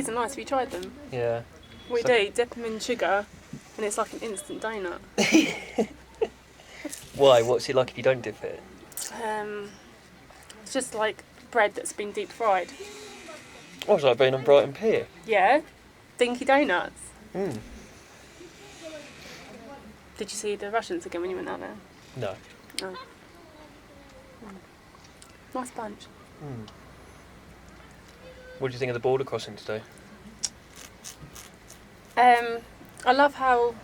These are nice. Have you tried them? Yeah. We do. Dip them in sugar, and it's like an instant donut. Why? What's it like if you don't dip it? It's just like bread that's been deep fried. Oh, it's like being on Brighton Pier. Yeah. Dinky donuts. Mm. Did you see the Russians again when you went out there? No. Oh. Nice bunch. Mm. What do you think of the border crossing today? I love how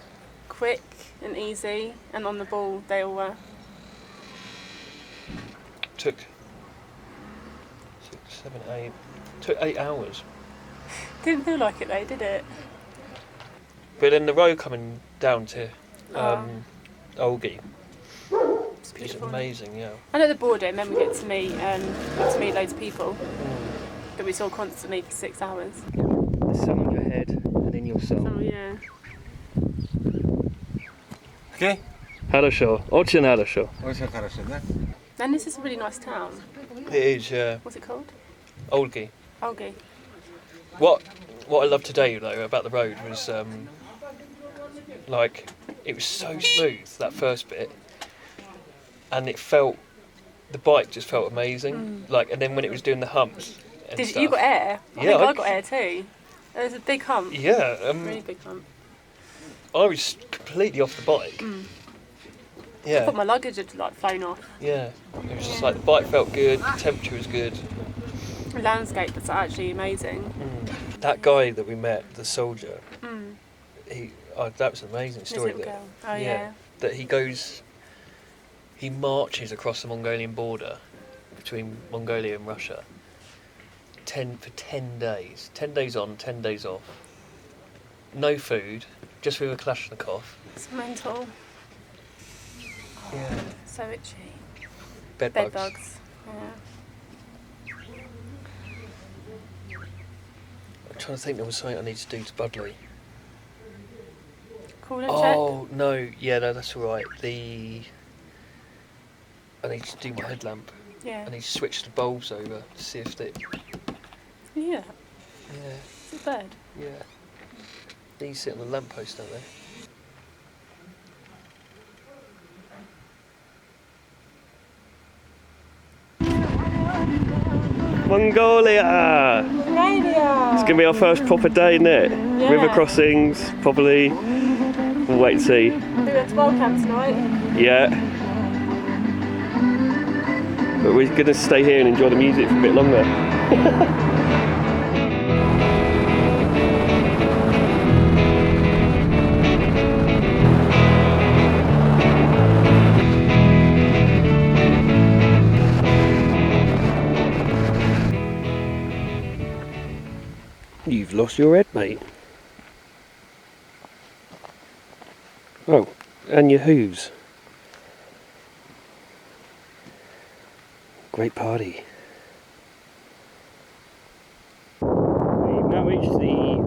quick and easy and on the ball they all were. Took 6, 7, 8. Took 8 hours. Didn't feel like it though, did it? But then the road coming down to Ulgii. It's amazing, yeah. I know the border, and then we get to meet loads of people that we saw constantly for 6 hours. The sun on your head and in your soul. Oh yeah. Okay. Хорошо, очень хорошо. Очень хорошо, да? And this is a really nice town. It is, yeah. What's it called? Ulgii. Ulgii. What I loved today though about the road was like it was so smooth that first bit, and the bike just felt amazing. Like, and then when it was doing the humps. And Did stuff, you got air? I Yeah, think I got air too. There was a big hump. Yeah, Really big hump. I was completely off the bike. I Yeah, thought my luggage had like flown off. yeah. It was just like the bike felt good, the temperature was good. The landscape was actually amazing. That guy that we met, the soldier, Mm. that was an amazing story. This little That, girl. Oh yeah. That he marches across the Mongolian border between Mongolia and Russia. For 10 days. 10 days on, 10 days off. No food, just with a Kalashnikov. It's mental. Yeah. So itchy. Bed Bed bugs. bugs. Yeah. I'm trying to think there was something I need to do to Budley. Call and Oh, no, yeah, no, that's all right. I need to do my headlamp. check. Yeah. I need to switch the bulbs over to see if they... Yeah. Yeah, It's a bird. yeah. These sit on the lamppost, don't they? Mongolia! It's going to be our first proper day, isn't it? Yeah. River crossings, probably. We'll wait and see. We went to Wild Camp tonight. Yeah. But we're going to stay here and enjoy the music for a bit longer. You've lost your head, mate. Oh, and your hooves. Great party. We've now reached the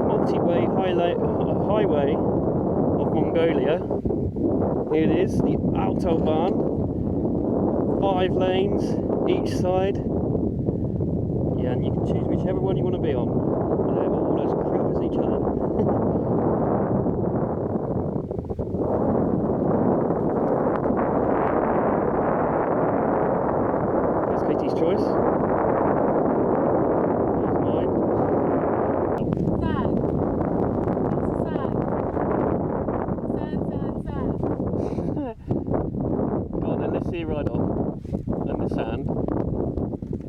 multi-way highway of Mongolia. Here it is, the Autobahn. 5 lanes each side. Yeah, and you can choose whichever one you want to be on. They're all as crap as each other. That's Katy's choice. Here's mine. Go on then, let's see you ride on. And the sand.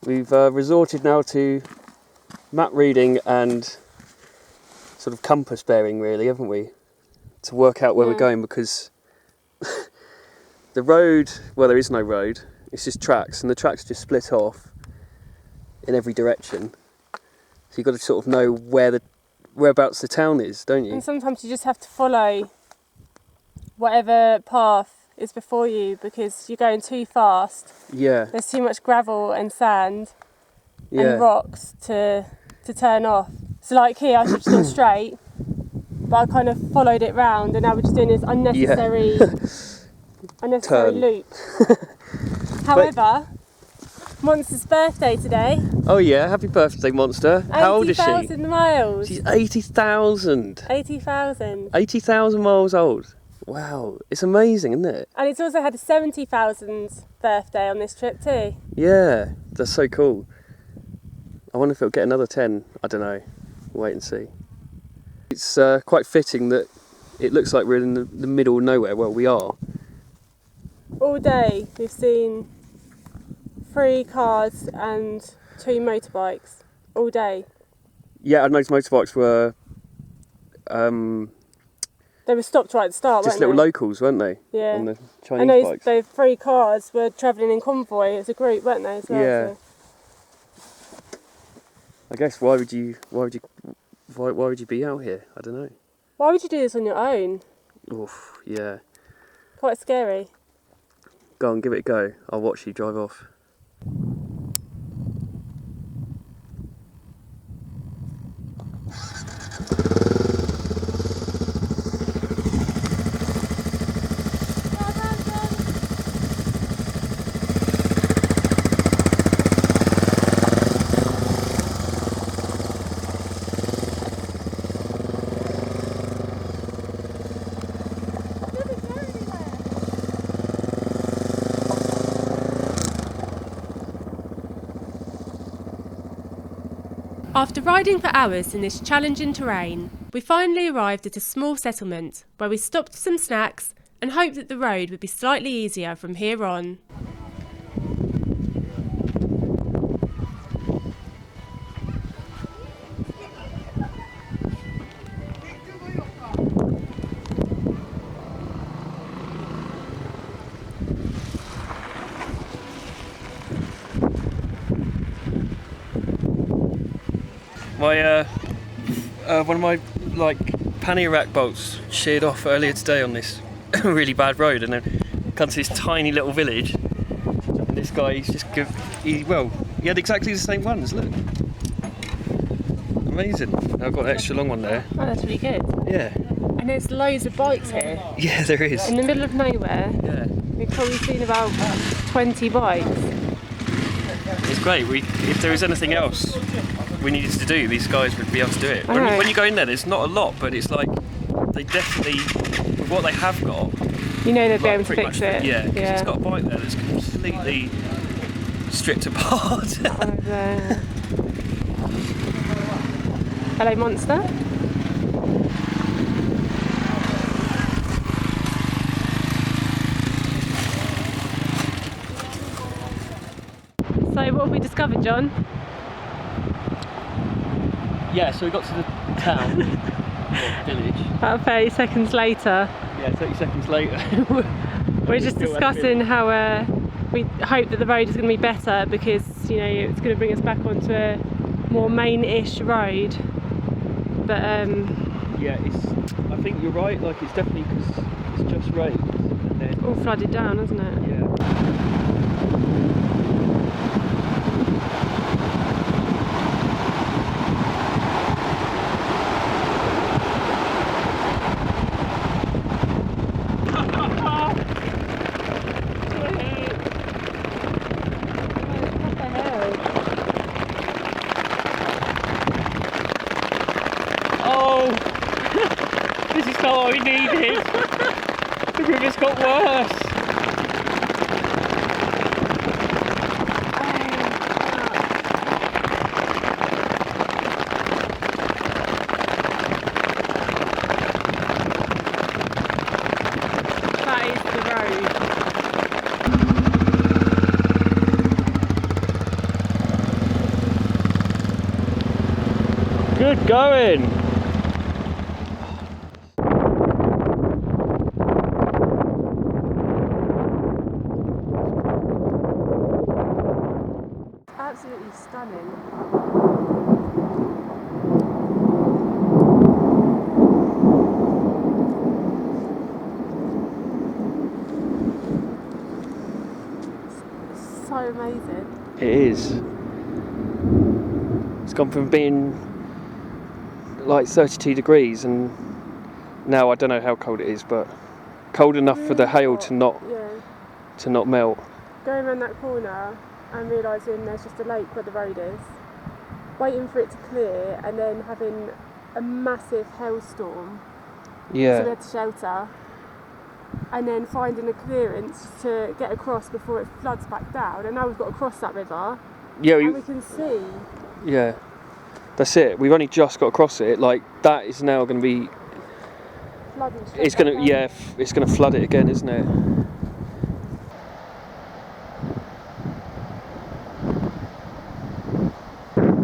We've resorted now to map reading and sort of compass bearing, really, haven't we? To work out where we're going, because the road, well, there is no road, it's just tracks, and the tracks just split off in every direction. So you've got to sort of know whereabouts the town is, don't you? And sometimes you just have to follow whatever path is before you because you're going too fast. Yeah. There's too much gravel and sand Yeah. and rocks to turn off. So like here, I should have just gone straight, but I kind of followed it round, and now we're just doing this unnecessary Turn. loop. However, Monster's birthday today. Oh yeah, happy birthday, Monster. How old is she? 80,000 miles. She's 80,000. 80,000. 80,000 miles old. Wow, it's amazing, isn't it? And it's also had a 70,000th birthday on this trip too. Yeah, that's so cool. I wonder if it'll get another 10. I don't know. Wait and see. It's quite fitting that it looks like we're in the middle of nowhere. Well, we are. All day we've seen 3 cars and 2 motorbikes. All day. Yeah, and those motorbikes were They were stopped right at the start, just weren't little they? locals, weren't they? Yeah. On the And Chinese bikes. those 3 cars were travelling in convoy as a group, weren't they? As well, Yeah. so. I guess why would you be out here? I don't know. Why would you do this on your own? Oof, yeah. Quite scary. Go on, give it a go. I'll watch you drive off. After riding for hours in this challenging terrain, we finally arrived at a small settlement where we stopped for some snacks and hoped that the road would be slightly easier from here on. My one of my pannier rack bolts sheared off earlier today on this really bad road, and then come to this tiny little village. And this guy, he had exactly the same ones. Look, amazing. I've got an extra long one there. Oh, that's really good. Yeah. And there's loads of bikes here. Yeah, there is. In the middle of nowhere, Yeah. we've probably seen about 20 bikes. It's great. If there was anything else we needed to do, these guys would be able to do it. I know. When you go in there, there's not a lot, but it's like they definitely, with what they have got, You know they'd be like, able to pretty fix much it. Yeah, because it's got a bike there that's completely stripped apart. Hello, Monster. So what have we discovered, John? Yeah, so we got to the town, or village. About 30 seconds later, Yeah, 30 seconds later. we're just still discussing how we hope that the road is going to be better because, you know, it's going to bring us back onto a more main-ish road. But Yeah, I think you're right. Like, it's definitely because it's just rained, and then all flooded down, hasn't it? yeah. Oh, this is not what we needed. The river's got worse. That is the road. Good going. Absolutely stunning. So amazing. It is. It's gone from being like 32 degrees, and now I don't know how cold it is, but cold enough for the hail to not melt. Going around that corner and realising there's just a lake where the road is, waiting for it to clear, and then having a massive hailstorm. So we had to shelter, and then finding a clearance to get across before it floods back down. And now we've got to cross that river. Yeah, and we can see. Yeah, that's it. We've only just got across it. Like that is now going to be. Flooding It's going to it's going to flood it again, isn't it?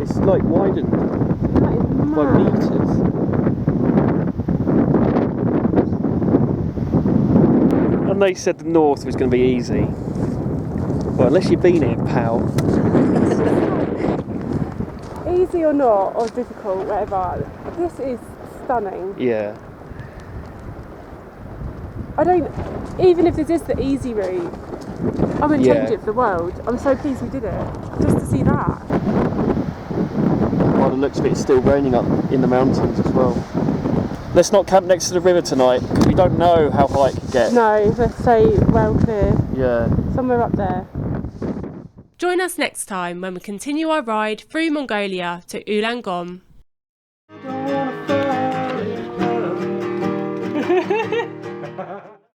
It's like widened by meters. And they said the north was going to be easy. Well, unless you've been here, pal. Easy or not, or difficult, whatever. This is stunning. Yeah. Even if this is the easy route, I wouldn't change it for the world. I'm so pleased we did it, just to see that. By the looks of it, it's still raining up in the mountains as well. Let's not camp next to the river tonight, because we don't know how high it could get. No, let's stay well clear. Yeah. Somewhere up there. Join us next time when we continue our ride through Mongolia to Ulgii.